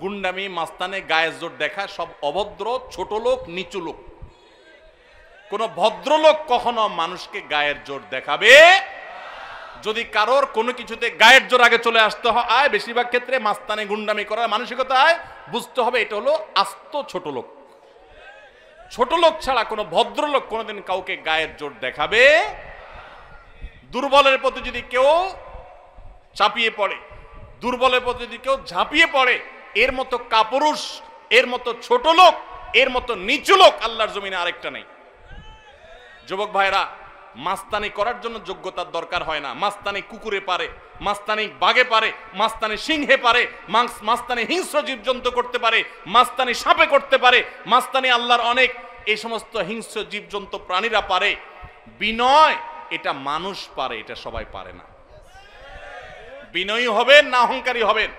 গুন্ডামি, মাস্তানে, গায়ের জোর দেখা সব অভদ্র, ছোট লোক, নিচু লোক। কোন ভদ্রলোক কখনো মানুষকে গায়ের জোর দেখাবে। যদি কারোর কোনো কিছুতে গায়ের জোর আগে চলে আসতে হয়, বেশিরভাগ ক্ষেত্রে মাস্তানে গুন্ডামি করার মানসিকতায় বুঝতে হবে এটা হলো আস্ত ছোট লোক। ছোট লোক ছাড়া কোনো ভদ্রলোক কোনোদিন কাউকে গায়ের জোর দেখাবে। দুর্বলের প্রতি যদি কেউ চাপিয়ে পড়ে, দুর্বলের প্রতি যদি কেউ ঝাঁপিয়ে পড়ে, এর মতো কাপুরুষ, এর মতো ছোট লোক, এর মতো নিচু লোক আল্লাহর জমিনে আরেকটা নেই। যুবক ভাইরা, মাস্তানি করার জন্য যোগ্যতার দরকার হয় না। মাস্তানি কুকুরে পারে, মাস্তানি বাঘে পারে, মাস্তানি সিংহে পারে, মাস্তানি হিংস্র জীবজন্তু করতে পারে, মাস্তানি সাপে করতে পারে, মাস্তানি আল্লাহর অনেক এই সমস্ত হিংস্র জীবজন্তু প্রাণীরা পারে। বিনয় এটা মানুষ পারে, এটা সবাই পারে না। বিনয়ী হবেন না অহংকারী হবেন,